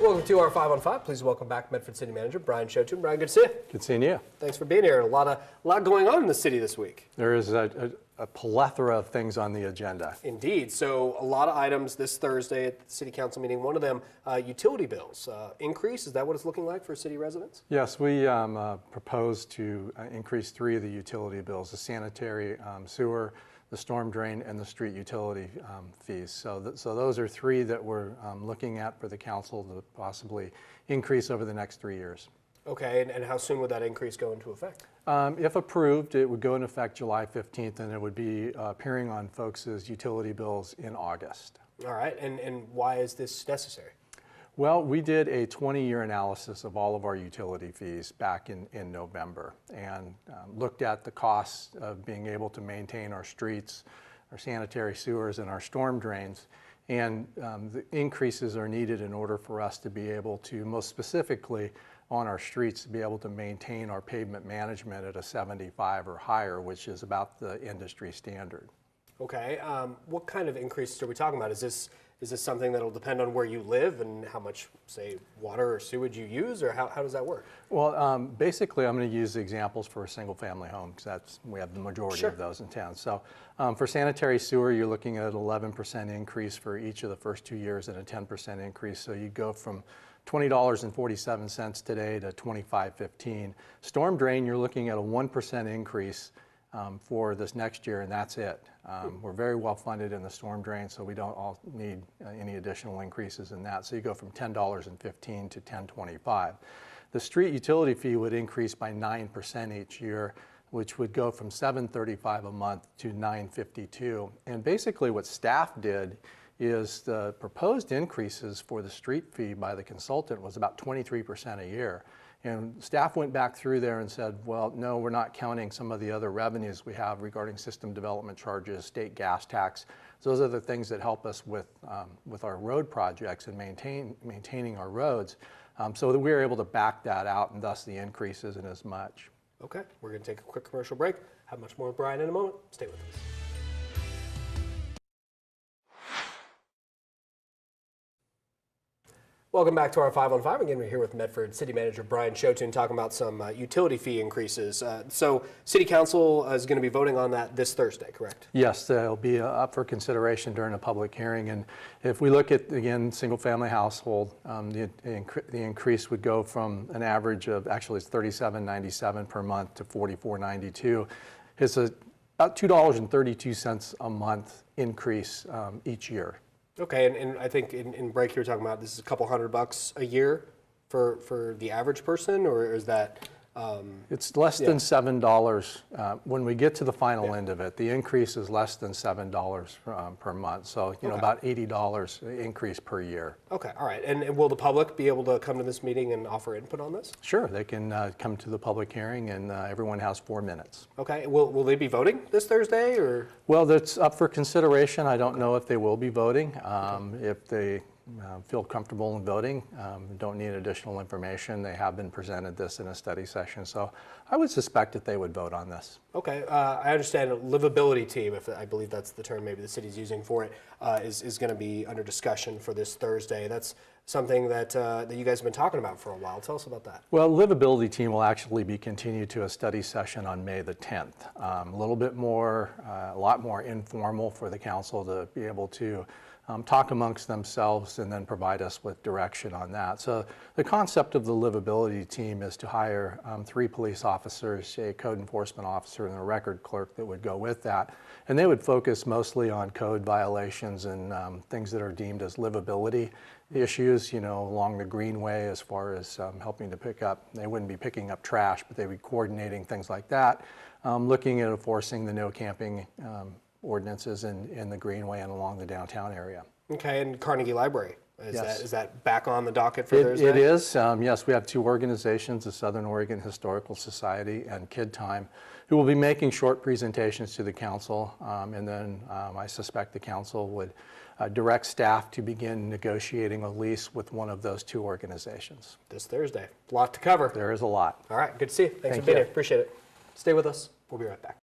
Welcome to our 5 on 5. Please welcome back Medford City Manager Brian Sjothun. Brian, good to see you. Good seeing you. Thanks for being here. A lot going on in the city this week. There is a plethora of things on the agenda. Indeed. So a lot of items this Thursday at the City Council meeting. One of them, utility bills. Increase, is that what it's looking like for city residents? Yes, we proposed to increase 3 of the utility bills, the sanitary, sewer, the storm drain, and the street utility fees. So those are 3 that we're looking at for the council to possibly increase over the next 3 years. Okay, and how soon would that increase go into effect? If approved, it would go into effect July 15th, and it would be appearing on folks' utility bills in August. All right, and why is this necessary? Well, we did a 20-year analysis of all of our utility fees back in November and looked at the costs of being able to maintain our streets, our sanitary sewers, and our storm drains. And the increases are needed in order for us to be able to, most specifically on our streets, to be able to maintain our pavement management at a 75 or higher, which is about the industry standard. Okay, what kind of increases are we talking about? Is this something that'll depend on where you live and how much, say, water or sewage you use, or how does that work? Well, basically, I'm going to use examples for a single-family home because we have the majority Sure. of those in town. So for sanitary sewer, you're looking at an 11% increase for each of the first 2 years and a 10% increase. So you go from $20.47 today to $25.15. Storm drain, you're looking at a 1% increase for this next year, and that's it. We're very well funded in the storm drain, so we don't all need any additional increases in that. So you go from $10.15 to $10.25. The street utility fee would increase by 9% each year, which would go from $7.35 a month to $9.52. And basically what staff did is the proposed increases for the street fee by the consultant was about 23% a year. And staff went back through there and said, well, no, we're not counting some of the other revenues we have regarding system development charges, state gas tax. Those are the things that help us with our road projects and maintaining our roads, so that we were able to back that out, and thus the increase isn't as much. Okay, we're going to take a quick commercial break. Have much more with Brian in a moment. Stay with us. Welcome back to our 5 on 5. Again, we're here with Medford City Manager Brian Sjothun talking about some utility fee increases. So City Council is going to be voting on that this Thursday, correct? Yes, they'll be up for consideration during a public hearing. And if we look at, again, single-family household, the increase would go from an average of, actually it's $37.97 per month to $44.92. It's about $2.32 a month increase each year. Okay, and I think in break you were talking about this is a couple $100 a year for the average person, or is that? It's less than $7 when we get to the final end of it. The increase is less than $7 per month, so you know, about $80 increase per year. Okay, all right. And will the public be able to come to this meeting and offer input on this? Sure, they can come to the public hearing, and everyone has 4 minutes. Okay, will they be voting this Thursday, or? Well, that's up for consideration. I don't know if they will be voting. If they feel comfortable in voting, don't need additional information. They have been presented this in a study session, so I would suspect that they would vote on this. Okay, I understand a livability team, if I believe that's the term maybe the city's using for it, is going to be under discussion for this Thursday. That's something that you guys have been talking about for a while. Tell us about that. Well, livability team will actually be continued to a study session on May the 10th. A little bit more, a lot more informal for the council to be able to talk amongst themselves and then provide us with direction on that. So the concept of the livability team is to hire 3 police officers, a code enforcement officer, and a record clerk that would go with that. And they would focus mostly on code violations and things that are deemed as livability issues, you know, along the greenway, as far as helping to pick up. They wouldn't be picking up trash, but they'd be coordinating things like that, looking at enforcing the no camping ordinances in the greenway and along the downtown area. Okay, and Carnegie Library, yes. Is that back on the docket for Thursday? It is, yes. We have 2 organizations, the Southern Oregon Historical Society and Kid Time, who will be making short presentations to the council, and then I suspect the council would direct staff to begin negotiating a lease with one of those 2 organizations. This Thursday. A lot to cover. There is a lot. All right, good to see you. Thanks for being here. Appreciate it. Stay with us. We'll be right back.